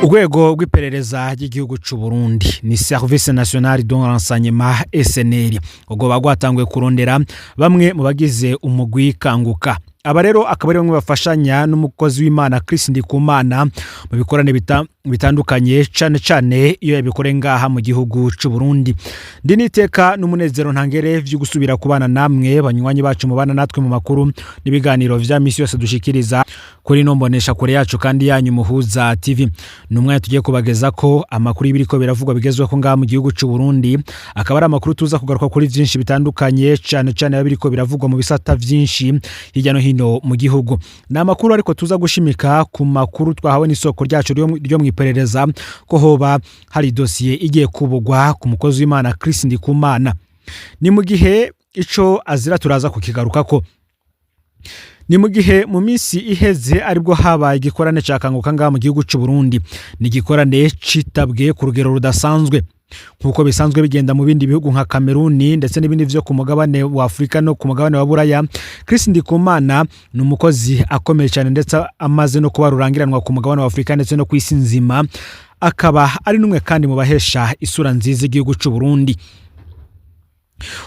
Urwego rw'iperereza ry'igihugu c'u Burundi ni Service National de Renseignement SNL ubwo bagwatanguye kurondera bamwe mu bagize umugwi Kanguka. Aba rero akaba ari bamwe bafashanya n'umukozi w'Imana Chris Ndikumana mu bikorane bitandukanye cane iyo yabikore ngaha mu gihugu c'u Burundi. Ndiniteka n'umunezero ntangere vyo gusubira kubana namwe banywanyi bacu mu bana natwe mu makuru n'ibiganiro vya misi yose dushikiriza kuri nombonesha kure yacu kandi yanyu muhuza TV. Numwe tugiye kubageza ko amakuru y'ibiriko biravugwa bigezwe ko ngaha mu gihugu c'u Burundi, akaba ari amakuru tuza kugaruka kuri vyinshi bitandukanye cane y'abiriko biravugwa mu bisata vyinshi hirya no hino mu gihugu. Na makuru ariko tuza gushimika ku makuru twahawe n'isoko ryacu ryo mwiperereza ko hoba hari dossier igiye kubugwa ku mukozi w'Imana Chris Ndikumana. Ni mu gihe ico azira turaza kukigaruka ko ni mu gihe mu minsi iheze aribwo habaye igikorane ca Kanguka ngaha mu gihugu c'u Burundi. Ni igikorane citabwe ku rugero rudasanzwe nkuko bisanzwe bigenda mu bindi bihugu nka Cameroon ndetse n'ibindi vyo ku mugabane wa Afrika no ku mugabane wa Buraya. Chris Ndikumana ni umukozi akomeye cyane ndetse amaze no kuba rurangiranwa ku mugabane wa Afrika ndetse no kwisi nzima, akaba ari numwe kandi mu bahesha isura nziza igihugu c'u Burundi.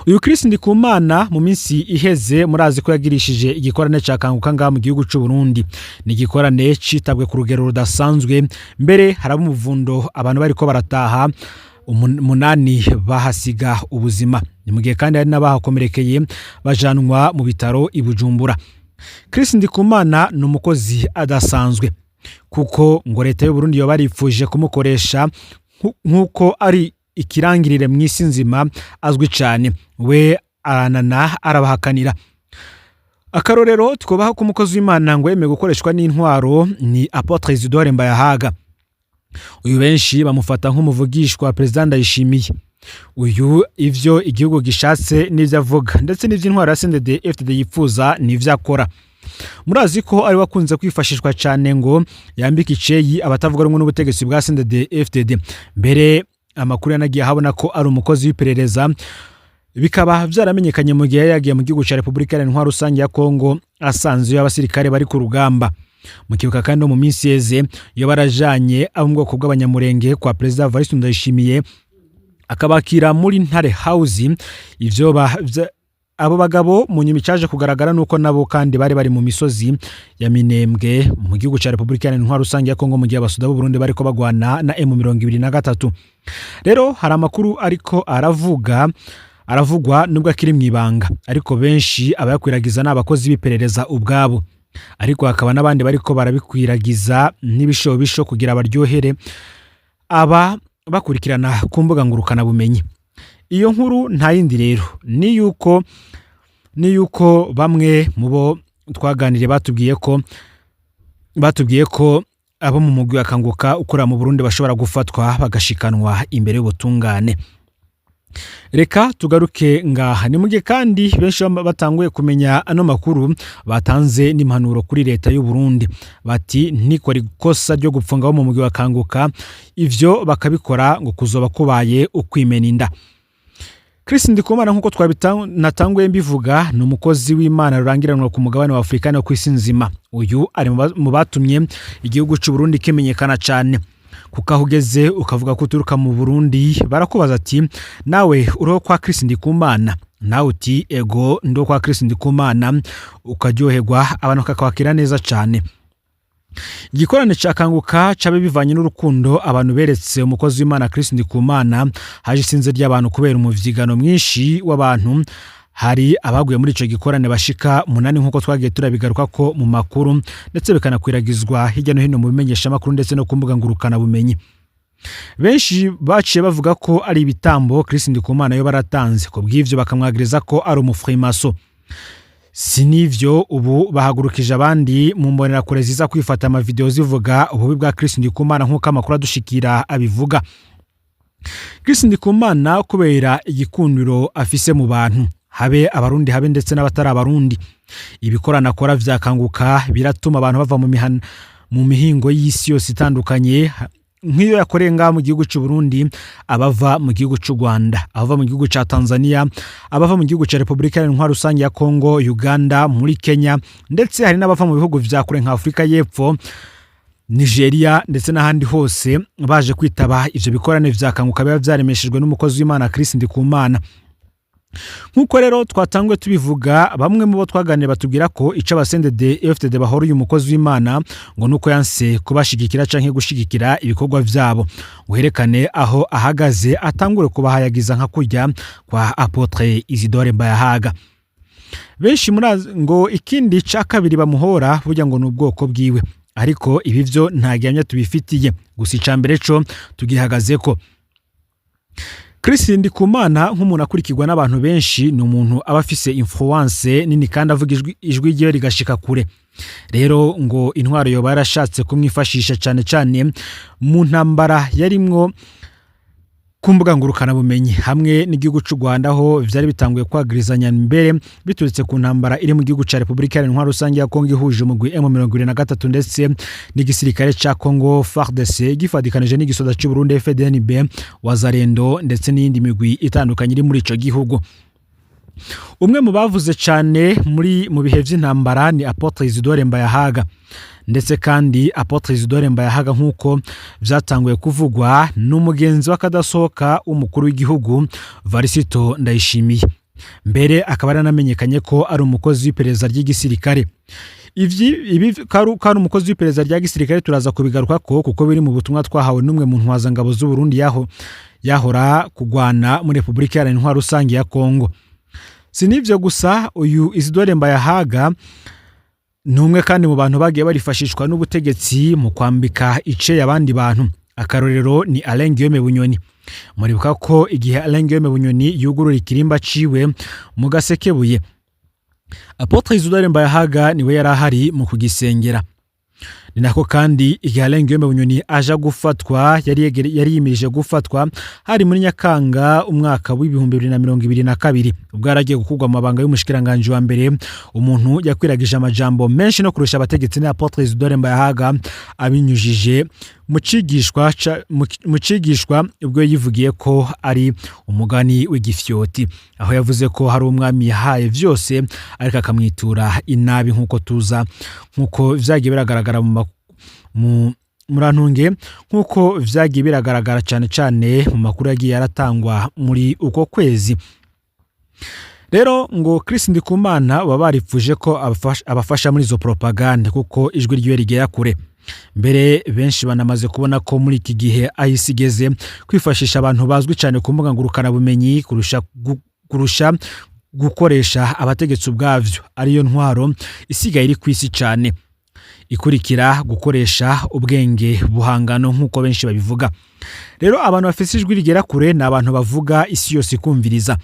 Uyu Chris Ndikumana mu minsi iheze murazi ko yagirishije igikorane ca Kanguka ngaha mu gihugu c'u Burundi. Ni igikorane citabwe ku rugero rudasanzwe, mbere haraba umuvundo abantu bariko barataha umunani bahasiga ubuzima. Ni mu gihe kandi hari n'abahakomerekeye bajanwa mu bitaro i Bujumbura. Chris Ndikumana ni umukozi adasanzwe kuko ngo leta y'u Burundi yo barifuje kumukoresha nkuko ari ikirangirire mw'isi nzima azwi cyane. We aranana arabahakanira. Akarorero twobaha ku mukozi w'Imana ngo yemeye gukoreshwa n'intwaro ni Apotre Isidore Mbayahaga. Uyu benshi bamufata nk'umuvugishwa President Ndayishimiye. Uyu ivyo igihugu gishatse n'ivyo avuga ndetse n'ivyo intwaro ya CNDD-FDD yifuza n'ivyo akora. Murazi ko ari wakunze kwifashishwa cyane ngo yambike iceyi abatavuga rumwe n'ubutegetsi bwa CNDD-FDD. Mbere amakuru yanagiye habona ko ari umukozi w'iperereza, bikaba vyaramenyekanye mu gihe yagiye mu gihugu ca Republika Iharanira Rusange ya Kongo asanzwe y'abasirikare bari ku rugamba. Mu kibuka kandi no mu minsi yeze yo barajanye abo mu bwoko bw'abanyamurenge kwa President Evariste Ndayishimiye akabakira muri Ntare House. Ivyo abo bagabo mu nyuma cyaje kugaragara nuko nabo kandi bari mu misozi ya Minembwe mu gihugu ca Republika Iharanira Rusange ya Kongo mu gihe abasuda b'u Burundi bariko bagwana na M23. Rero hari amakuru ariko aravugwa nubwo akiri mwibanga, ariko benshi abayakwiragiza n'abakozi b'iperereza ubwabo, ariko hakaba n'abandi bariko barabikwiragiza n'ibishobisho kugira abaryohere aba bakurikirana ku mbuga ngurukana bumenyi. Iyo nkuru nta yindi rero ni yuko bamwe mu bo twaganiriye batubwiye ko abo mu mugwi wa Kanguka ukora mu Burundi bashobora gufatwa bagashikanwa imbere y'ubutungane. Reka tugaruke ngaha. Ni mugihe kandi benshi batanguye kumenya ano makuru batanze n'impanuro kuri leta y'u Burundi, bati ntikora ikosa ryo gupfunga abo mu mugwi wa Kanguka, ivyo bakabikora ngo kuzoba kubaye ukwimena inda. Chris Ndikumana nkuko twabitanatanguye mbivuga ni umukozi w'Imana rurangiranwa ku mugabane wa Afrika no kwisi nzima. Uyu ari mu batumye igihugu c'u Burundi kimenyekana cyane. Kukahugeze ukavuga ko uturuka mu Burundi barakubaza ati nawe uriho kwa Chris Ndikumana, nawe uti ego ndo kwa Chris Ndikumana, ukaryoherwa abantu kakawakira neza cyane. Igikorane ca Kanguka cabe bivanye n'urukundo abantu beretse umukozi w'Imana Chris Ndikumana. Haje isinze ry'abantu kubera umuvyigano mwinshi w'abantu. Hari abaguye muri ico gikorane bashika 8 nkuko twagiye turabigaruka ko mu makuru ndetse bikanakwiragizwa hirya no hino mu bimenyesha makuru ndetse no kumbuga ngurukana bumenyi. Benshi baciye bavuga ko ari ibitambo Chris Ndikumana yo baratanze, ko bw'ivyo bakamwagiriza ko ari umufrimaso. Sinivyo ubu bahagurukije abandi mu mbonera kure ziza kwifata ama video zivuga ububi bwa Chris Ndikumana nkuko amakuru adushikira abivuga. Chris Ndikumana kubera igikundiro afise mu bantu, habe abarundi habe ndetse n'abatari abarundi, ibikorana akora vya Kanguka biratuma abantu bava mu mihingo y'isi yose itandukanye. Nk'iyo yakoreye ngaha mu gihugu c'u Burundi, abava mu gihugu c'u Rwanda, abava mu gihugu ca Tanzania, abava mu gihugu ca Republika Iharanira Rusange ya Kongo, Uganda, muri Kenya, ndetse hari n'abava mu bihugu vya kure nka Afrika y'Epfo Nigeria ndetse n'ahandi hose baje kwitaba ivyo bikorane vya kanguka biba vyaremeshejwe n'umukozi w'Imana Chris Ndikumana. Nkuko rero twatanguye tubivuga, bamwe mu bo twaganiriye batubwira ko ico abasendede FTD bahora uyu mukozi w'Imana ngo nuko yanse kubashigikira canke gushigikira ibikorwa vyabo, guherekane aho ahagaze atangure kubahayagiza nka kurya kwa Apotre Isidore Mbayahaga. Benshi ngo ikindi ca kabiri bamuhora burya ngo n'ubwoko bwiwe, ariko ibi vyo nta gihamya tubifitiye, gusa icambere co tugihagazeko. Chris Ndikumana nk'umuntu akurikirwa n'abantu benshi, ni umuntu aba afise influence nini kandi avuga ijwi rye rigashika kure. Rero ngo intwaro yoba yarashatse kumwifashisha cyane cyane mu ntambara yarimwo kumbuga ngurukana bumenyi hamwe n'igihugu cy'u Rwanda, ho vyari bitanguye kwagirizanya mbere biturutse ku ntambara iri mu gihugu ca Republika Iharanira Rusange ya Kongo ihuje umugwi M23 ndetse n'igisirikare ca Kongo FARDC gifadikanije n'igisoda cy'u Burundi FDNB, Wazalendo ndetse n'indi migwi itandukanye iri muri ico gihugu. Umwe mu bavuze cyane mu bihe vy'intambara ni Apotre Isidore Mbayahaga, ndetse kandi Apotre Isidore Mbayahaga nk'uko vyatanguye kuvugwa n'umugenzi w'akadasohoka w'umukuru w'igihugu Varisito Ndayishimiye, mbere akaba aranamenyekanye ko ari umukozi w'iperereza ry'igisirikare. Ibi kari umukozi w'iperereza rya gisirikare turaza kubigaruka ko kuko biri mu butumwa twahawe n'umwe mu ntwazangabo z'u Burundi yahora kugwana muri Republika Iharanira Rusange ya Kongo. Sinivyo gusa, uyu Isidore Mbayahaga numwe kandi mu bantu bagiye barifashishwa n'ubutegetsi mu kwambika ice y'abandi bantu. Akarorero ni Alain Guillaume Bunyoni. Muribuka ko igihe Alain Guillaume Bunyoni yugurura ikirimba ciwe mu Gasekebuye, Apotre Isidore Mbayahaga niwe yarahari mu kugisengera. Ni nako kandi igihe Alain Guillaume Bunyoni aja gufatwa, yari yimirije gufatwa hari muri Nyakanga umwaka w'2022, ubwo yaragiye gukugwa amabanga y'umushikiranganje wa mbere. Umuntu yakwiragije amajambo menshi no kurusha abategetsi na Apotre Isidore Mbayahaga abinyujije mu cigishwa ubwo yivugiye ko ari umugani w'igifyoti, aho yavuze ko hari umwami yahaye vyose ariko akamwitura inabi, nkuko vyagiye biragaragara mu murantunge, nkuko vyagiye biragaragara cyane mu makuru yagiye yaratangwa muri uko kwezi. Rero ngo Chris Ndikumana baba baripfuje ko abafasha muri zo propaganda kuko ijwi ryiwe rigera kure. Mbere benshi banamaze kubona ko muri iki gihe ahisigeze kwifashisha abantu bazwi cyane ku mbuga ngurukana bumenyi kurusha gukoresha abategetsi ubwavyo, ariyo ntwaro isigaye iri kwisi cyane ikurikira gukoresha ubwenge buhangano nkuko benshi babivuga. Rero abantu bafise ijwi rigera kure ni abantu bavuga isi yose ikumviriza,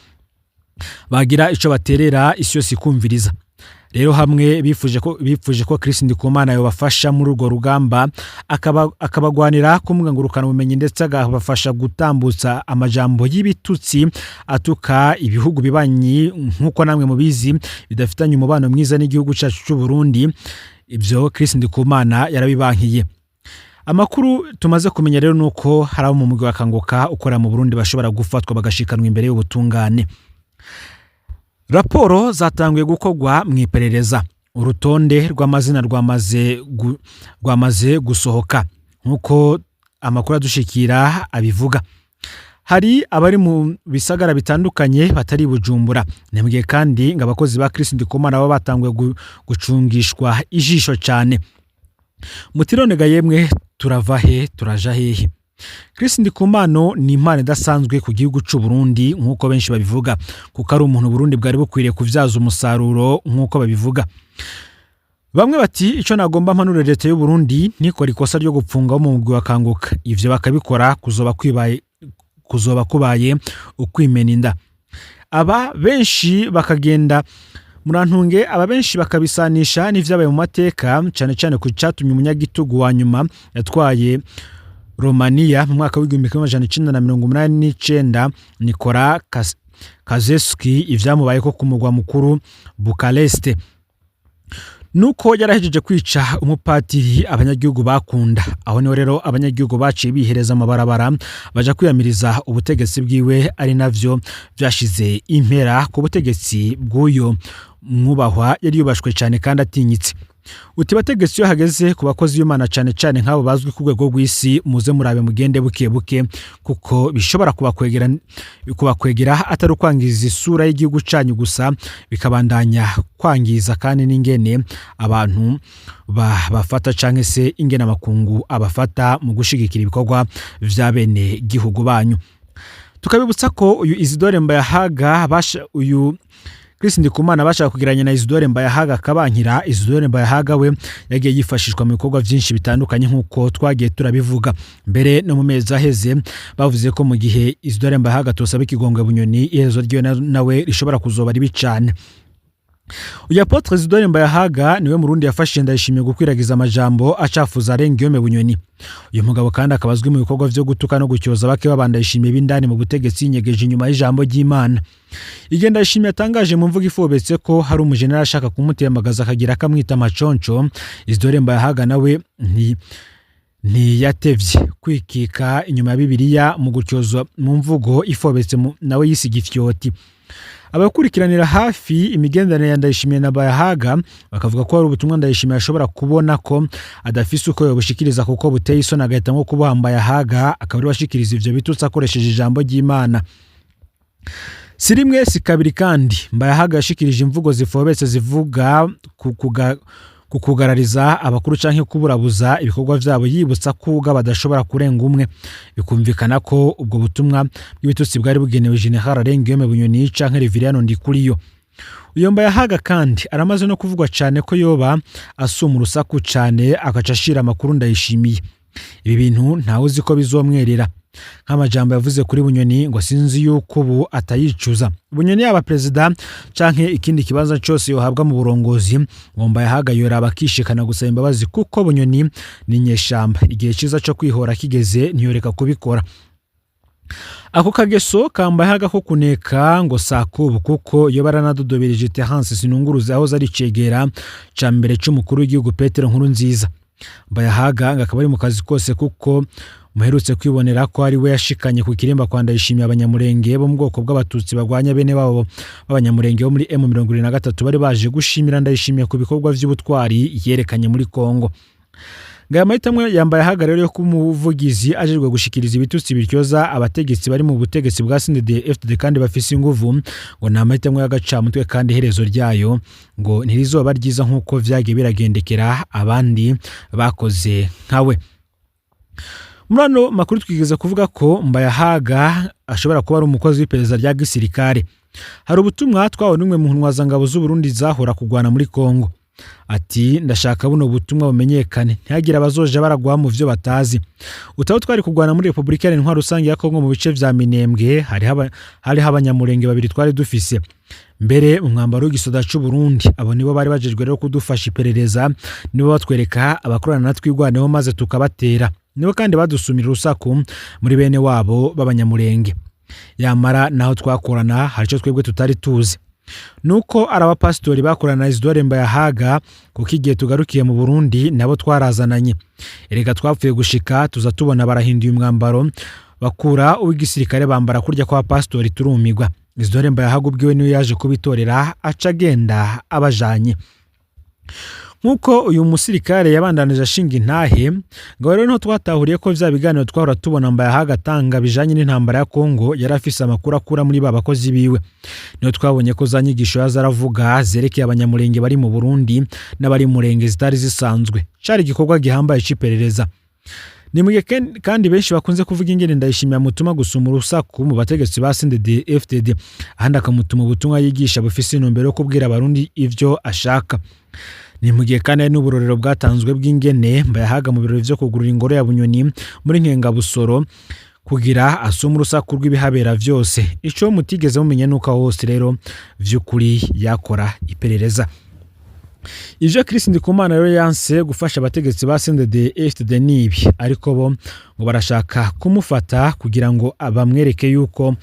bagira ico baterera isi yose ikumviriza. Rero hamwe bifuje ko Chris Ndikumana yobafasha muri urwo rugamba, akabagwanira kumwe ngurukana ubumenyi ndetse agabafasha gutambutsa amajambo y'ibitutsi atuka ibihugu bibanyi nkuko namwe mubizi bidafitanye umubano mwiza n'igihugu cyacu cy'u Burundi. Ibyo Chris Ndikumana yarabibankiye. Amakuru tumaze kumenya rero nuko hari mu mugwi wa kanguka ukora mu Burundi bashobora gufatwa bagashikanwa imbere y'ubutungane. Raporo zatanguye gukorwa mu iperereza, urutonde rw'amazina rwamaze gusohoka nkuko amakuru adushikira abivuga. Hari abari mu bisagara bitandukanye batari Bujumbura, nembwe kandi ngabakozi ba Chris Ndikumana baba batanguye gucungishwa ijisho cyane. Mutironega yemwe turava he turaja hehe? Chris Ndikumana ni impano idasanzwe ku gihugu cy'u Burundi nkuko benshi babivuga, kuko ari umuntu Burundi bwari bukwiriye kuvyaza umusaruro nkuko babivuga. Bamwe bati ico nagomba mpanuro leta y'u Burundi nikora ikosa ryo gupfunga mu mugwi wa kanguka, ivyo bakabikora kuzoba kubaye ukwimena inda. Aba benshi bakagenda murantunge, aba benshi bakabisanisha n'ivyabaye mu mateka cyane cyane ku cyatumye umunyagitugu wa nyuma yatwaye Romania mu mwaka w'1989 Nikola Kazeski, ivyamubaye ko ku mugwa mukuru Bukarest. Nuko yarahejeje kwica umupatiri abanyagihugu bakunda. Aho niho rero abanyagihugu baciye bihereza amabarabara baja kwiyamiriza ubutegetsi bwiwe, ari navyo vyashize impera ku butegetsi bw'uyo mwubahwa yari yubashwe cyane kandi atinyitse. uti bategetsi yo hageze ku bakozi b'Imana cyane cyane nk'abo bazwi ku rwego rw'isi muze murabe mugende buke buke kuko bishobora kubakwegera atari kwangiza isura y'igihugu cyanyu gusa bikabandanya kwangiza kandi n'ingene abantu bafata canke se ingene amakungu abafata mu gushigikira ibikorwa vya bene gihugu banyu. Tukabibutsa ko uyu Isidore Mbayahaga uyu Chris Ndikumana bashaka kugiranya na Isidore Mbayahaga kabankira. Isidore Mbayahaga we yagiye yifashishwa mu bikorwa byinshi bitandukanye nk'uko twagiye turabivuga mbere no mu mezi aheze. Bavuze ko mu gihe Isidore Mbayahaga tosaba ikigongwe Bunyoni iherezo ryo nawe rishobora kuzoba ribi cyane. Uyu Apotre Isidore Mbayahaga niwe Murundi yafashije Ndayishimiye gukwiragiza amajambo acafuza Guillaume Bunyoni. Uyu mugabo kandi akabazwi mu bikorwa byo gutuka no gucyoza bake babandayishimiye bindani mu butegetsi nyegeje inyuma y'ijambo ry'Imana. Igenda Ndayishimiye atangaje mu mvugo ifobetse ko hari umujenerali ashaka kumutemagaza akagira akamwita maconco. Isidore Mbayahaga nawe ntiyatevye kwikika inyuma ya Bibiliya mu gucyoza mu mvugo ifobetse nawe yisiga ifyoti. Abakurikiranira hafi imigendanire ya Ndayishimiye na Mbayahaga bakavuga ko hari ubutumwa Ndayishimiye ashobora kubona ko adafise uko yobushikiriza kuko buteye isoni agahita nko kubaha Mbayahaga akaba bashikiriza ivyo bitutsi akoresheje ijambo ry'Imana. Si rimwe si kabiri kandi Mbayahaga yashikirije imvugo zifobetse zivuga kukugarariza abakuru canke kuburabuza ibikorwa vyabo yibutsa kuga badashobora kurenga umwe. Bikumvikana ko ubwo butumwa bw'ibitutsi bwari bugenewe General Guillaume Bunyoni canke Reverien Ndikuriyo. Uyo Mbayahaga kandi aramaze no kuvugwa cyane ko yoba asuma urusaku cyane agacashira amakuru Ndayishimiye. Ibi bintu ntawe uzi ko bizomwerera. Nk'amajambo yavuze kuri Bunyoni ngo sinzi yuko ubu atayicuza. Bunyoni yaba president canke ikindi kibanza cyose yohabwa mu burongozi ngo Mbayahaga yoraba akishikana gusaba imbabazi kuko Bunyoni ni nyeshamba. Igihe ciza cyo kwihora kigeze ntiyoreka kubikora. Ako kageso ka Mbayahaga ko kuneka ngo sakubu kuko yo baranadodobereje Terence Sinunguruza aho zari cegera ca mbere cy'umukuru w'igihugu Petero Nkurunziza. Mbayahaga ngakaba ari mu kazi kose kuko muherutse kwibonera ko ari we yashikanye ku kirimba kwa Ndayishimiye abanyamurenge bo mu bwoko bw'abatutsi bagwanya bene babo b'abanyamurenge bo muri M23 bari baje gushimira Ndayishimiye ku bikorwa by'ubutwari yerekanye muri Kongo. Ngaya mahitamwe yambaye hagarero yo kumuvugizi ajejwe gushikiriza ibitutsi bityoza abategetsi bari mu butegetsi bwa CNDD-FDD kandi bafise inguvu ngo namahitamwe y'agacamutwe kandi herezo ryayo ngo ntirizoba ryiza nkuko vyagiye biragendekera abandi bakoze nkawe. Murano makuru twigeze kuvuga ko Mbayahaga ashobora kuba ari umukozi w'iperereza rya gisirikare. Hari ubutumwa twawe n'umwe mu ntwazangabo z'u Burundi zahora kugwana muri Kongo. Ati ndashaka buno butumwa bumenyekane ntihagira abazoje baragwa mu vyo batazi. Utaho twari kugwana muri Republika ya Ntwaro rusange ya Kongo mu bice vya Minembwe hari abanyamurenge babiri twari dufise. Mbere umwambaro w'igisoda cy'u Burundi abo nibo bari bajejwe rero kudufasha iperereza nibo batwereka abakorana natwigwaneho maze tukabatera. Nibo kandi badusumira urusaku muri bene wabo b'abanyamurenge. Yamara naho twakorana hari cyo twebwe tutari tuzi. Nuko arabapastori bakorana Isidore Mbayahaga kuko igihe tugarukiye mu Burundi nabo twarazananye. Erega twapfuye gushika tuza tubona barahinduye umwambaro bakura uw'igisirikare bambara kurya kwa pastori turumigwa. Isidore Mbayahaga ubwiwe niwe yaje kubitorera acagenda abajanye. Nkuko uyu musirikare yabandanije ashinga intahe ngo rero no twatahuriye ko vya biganiro twahora tubona Mbayahaga tanga bijanye n'intambara ya Kongo yarafise amakuru akura muri babakozi biwe. Niyo twabonye ko zanyigisho yazaravuga zerekeye abanyamurenge bari mu Burundi n'abari murenge zitari zisanzwe. Cari gikorwa gihambaye ciperereza. Nimuge kandi benshi bakunze kuvuga ingene Ndayishimiye mutuma gusuma urusaku mu bategetsi ba CNDD-FDD ahandi akamutuma ubutumwa yigisha bufise intumbero yo kubwira abarundi ivyo ashaka. Ni mugihe kandi n'uburorero bwatanzwe bw'ingene Mbayahaga mu birori vyo kugurura ingoro ya Bunyoni muri Nkenga Busoro kugira asuma urusaku rw'ibihabera vyose. Ico mutigeze mumenye nuko hose rero vy'ukuri yakora iperereza. Ivyo Chris Ndikumana rero yanse gufasha abategetsi ba CNDD-FDD nibi ariko bo ngo barashaka kumufata kugira ngo abamwereke yuko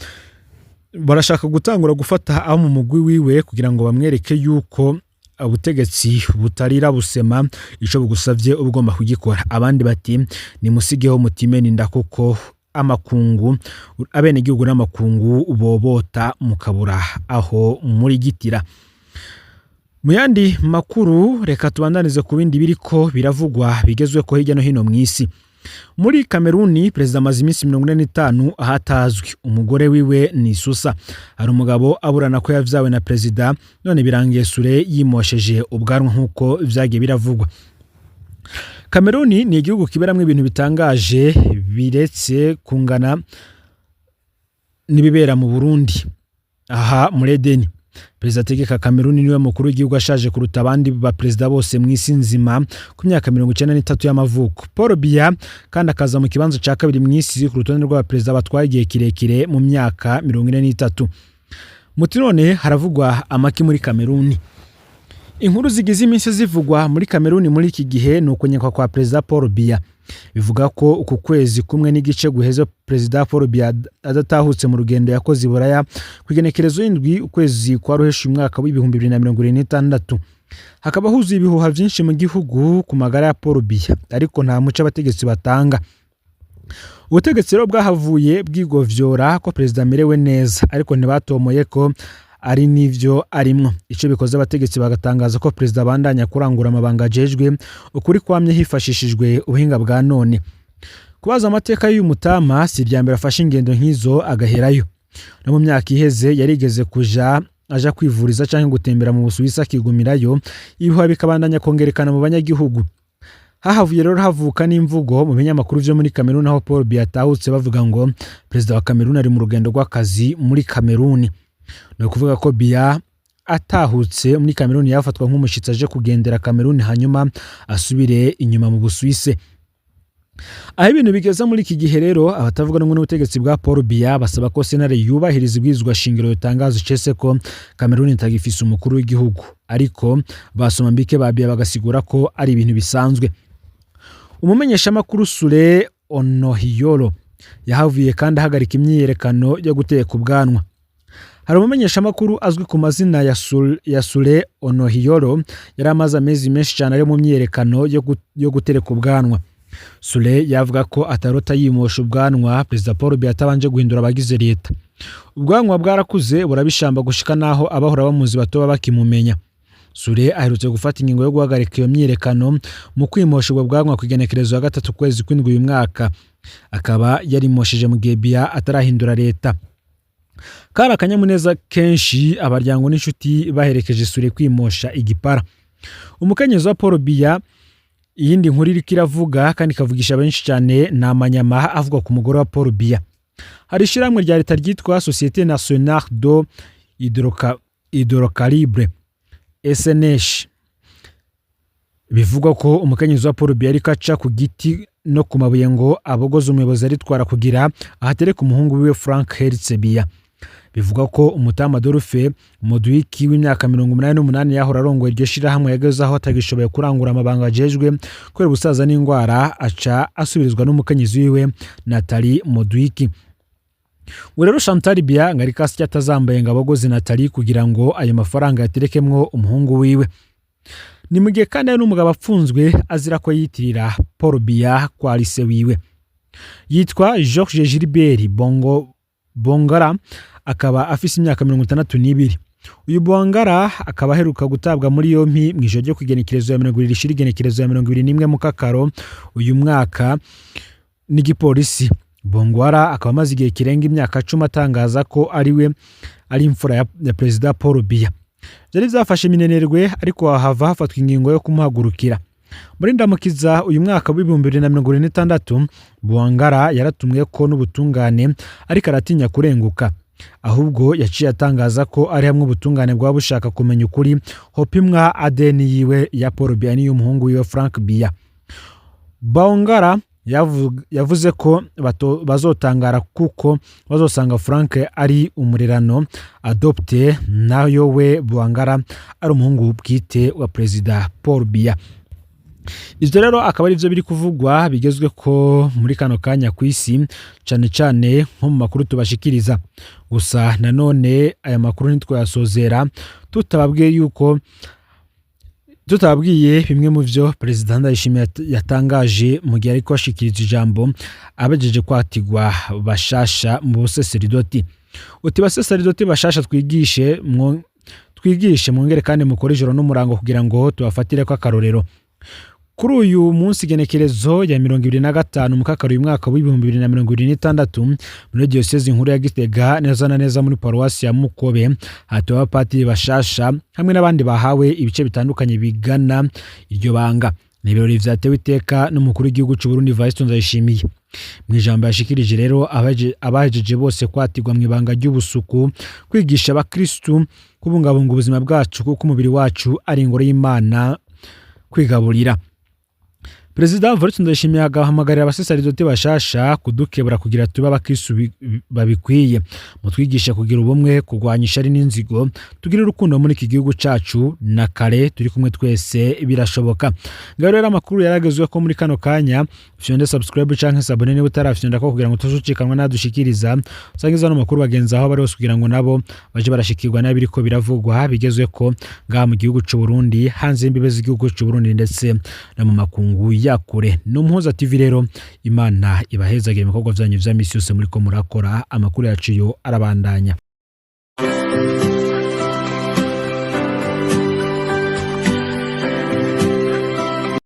barashaka gutangura gufata aho mu mugwi wiwe kugira ngo bamwereke yuko ubutegetsi butarira busema ico bugusavye ubugomba kugikora. Abandi bati ni musigeho mutimeni ndakuko amakungu abene gihugu n'amakungu ubobota mukabura aho muri gitira. Mu yandi makuru reka tubandanize ku bindi biriko biravugwa bigezweko hirya no hino mw'isi. Muri Kameruni perezida amaze iminsi 45 ahatazwi. Umugore wiwe ni Susa. Hari umugabo aburana ko yavyawe na perezida, none birangiye Sule yimosheje ubwanwa nkuko vyagiye biravugwa. Kameruni ni igihugu kiberamwe ibintu bitangaje biretse kungana n'ibibera mu Burundi. Aha muri Edeni perezida ategeka Kameruni niwe mukuru w'igihugu ashaje kuruta abandi ba perezida bose mw'isi nzima ku myaka 93 y'amavuko. Paul Biya kandi akaza mu kibanzo ca kabiri mw'isi ku rutonde rwa perezida batwaye igihe kirekire mu myaka 43. Muti none haravugwa amaki muri Kameruni. Inkuru zigize iminsi zivugwa muri Kameruni muri iki gihe ni ukunyekwa kwa perezida Paul Biya. Bivuga ko uku kwezi kumwe n'igice guheze perezida Paul Biya adatahutse mu rugendo yakoze i Buraya kwigenekerezo y'indwi ukwezi kwa ruheshi umwaka w'ibihumbi 2026. Hakaba huzuye ibihuha vyinshi mu gihugu ku magara ya Paul Biya, ariko nta muco abategetsi batanga. Ubutegetsi rero bwahavuye bwigovyora ko perezida amerewe neza, ariko ntibatomoye ko ari nivyo arimwo. Ico bikoze abategetsi bagatangaza ko perezida bandanya kurangura amabanga ajejwe ukuri kwamye hifashishijwe ubuhinga bwa none. Kubaza amateka y'uyu mutama si irya mbere afashe ingendo nk'izo agaherayo. No mu myaka iheze yarigeze aja kwivuriza canke gutembera mu Busuwisi akigumirayo, ibihuha bikabandanya kongerekana mu banyagihugu. Hahavuye rero havuka n'imvugo mu binyamakuru vyo muri Kameruni aho Paul Biya atahutse bavuga ngo perezida wa Kameruni ari mu rugendo rw'akazi muri Kameruni. No kuvuga ko Biya atahutse muri Kameruni yafatwa nk'umushitsi aje kugendera Kameruni hanyuma asubire inyuma mu Busuwisi. Aho ibintu bigeza muri iki gihe rero abatavuga n'ubutegetsi bwa Paul Biya basaba ko senare yubahiriza ibwirizwa shingiro ritangaza icese ko Kameruni itagifise umukuru w'igihugu, ariko basoma mbike ba Biya bagasigura ko ari ibintu bisanzwe. Umumenyesha makuru Sule Onohiyolo yahavuye kandi ahagarika imyiyerekano yo guteka ubwanwa. Hari umumenyesha makuru azwi ku mazina ya Sule Onohiyolo yari amaze amezi menshi cyane ari mu myiyerekano yo gutereka ubwanwa. Sule yavuga ko atarota yimosha ubwanwa perezida Paul Biya atabanje guhindura abagize leta. Ubwanwa bwarakuze burabishamba gushika naho abahora bamuzi batoba bakimumenya. Sule aherutse gufata ingingo yo guhagarika iyo myiyerekano mu kwimosha ubwo bwanwa kwigenekerezo ya 3 kwezi kw'indwi uyu mwaka. Akaba yarimosheje mu gihe Biya atarahindura leta. Kara akanyamuneza kenshi abaryango n'inshuti baherekeje Sule kwimosha igipara. Umukenyezi wa Paul Biya iyindi nkuru iriko iravuga kandi kavugisha benshi cyane n'amanyama avuga ku mugore wa Paul Biya. Hari ishiramwe rya leta ryitwa Société Nationale de Hydrocalibre SNH. Bivuga ko umukenyezi wa Paul Biya ariko aca ku giti no ku mabuye ngo abogoza umuyobozi aritwara kugira ahatereka umuhungu wiwe Frank Hertz Biya. Bivuga ko umutama Adolphe Modwiki w'imyaka 88 yahora arongoye iryo shirahamwe yageze aho atagishoboye kurangura amabanga ajejwe kubera ubusaza n'ingwara aca asubirizwa n'umukenyezi wiwe Nathalie Modwiki. Rero Chantal Biya ngari kasi atazambaye ngabogoze Nathalie kugira ngo ayo mafaranga yaterekemwo umuhungu wiwe. Ni mugihe kandi n'umugabo apfunzwe azira ko yitirira Paul Biya kwa lise wiwe. Yitwa Georges Gilbert Bongara akaba afise imyaka 62. Uyu Bongara akaba aheruka gutabwa muri yompi mwijoro ryo kwigenekerezo ya 2021 mu Kakaro uyu mwaka n'igipolisi. Bongara akaba amaze igihe kirenga imyaka 10 atangaza ko ari imfura ya perezida Paul Biya. Byari byafashe minenerwe ariko hava hafatwa ingingo yo kumuhagurukira. Muri ndamukiza uyu mwaka wa 2026 Bongara yaratumwe ko n'ubutungane ariko aratinya kurenguka. Ahubwo yaciye atangaza ko ari hamwe ubutungane bwa bushaka kumenya ukuri hopimwa ADN yiwe ya Paul Biya n'iy'umuhungu wiwe Frank Biya. Bongara yavuze ko bazotangara kuko bazosanga Frank ari umurerano adopte nayo we Bongara ari umuhungu bwite wa perezida Paul Biya. Ivyo rero akaba ari byo biri kuvugwa bigezwe ko muri kano kanya kw'isi cyane cyane nko mu makuru tubashikiriza. Gusa nanone aya makuru ntitwayasozera tutabwiye bimwe mu byo perezida Ndayishimiye yatangaje mu gihe ariko ashikiriza ijambo abejeje kwatigwa bashasha mu buseseridoti. Uti baseseridoti bashasha twigishe twigishe mwongere kandi mukore ijoro n'umurango kugira ngo tubafatire ko akarorero. Kuri uyu munsi genekerezo ya 25 mukakaro uyu mwaka wa 2026 muri diocese nkuru ya Gitega neza na neza muri paruwasi ya Mukobe hatowe abapatiri bashasha hamwe n'abandi bahawe ibice bitandukanye bigana iryo banga. Ni ibirori vyatewe iteka n'umukuru w'igihugu cy'u Burundi Evariste Ndayishimiye. Mu ijambo yashikirije rero abahejeje bose kwatirwa mu ibanga ry'ubusuku kwigisha abakristu kubungabunga ubuzima bwacu kuko umubiri wacu ari ingoro y'Imana kwigaburira. Perezida Evariste Ndayishimiye agahamagarira abasaseridoti bashasha kudukebura kugira tube abakristu babikwiye. Mutwigisha kugira ubumwe, kurwanya ishari n'inzigo, tugira urukundo muri iki gihugu cacu na kare turi kumwe twese birashoboka. Ngaro rero amakuru yaragezwe ko muri kano kanya fyonde subscribe canke sabone niba utarafyonda ko kugira ngo tuzucikanwa nadushikiriza usangiza no makuru bagenzi aho bari kugira ngo nabo baje barashikirwa nabiriko biravugwa bigezwe ko ngaha mu gihugu cy'u Burundi hanze y'imbibe z'igihugu cy'u Burundi ndetse no mu makungu yakure. N'umuhoza TV rero Imana ibahezagire ibikorwa byanyu vya misi yose muri ko murakora. Amakuru yacu yo arabandanya.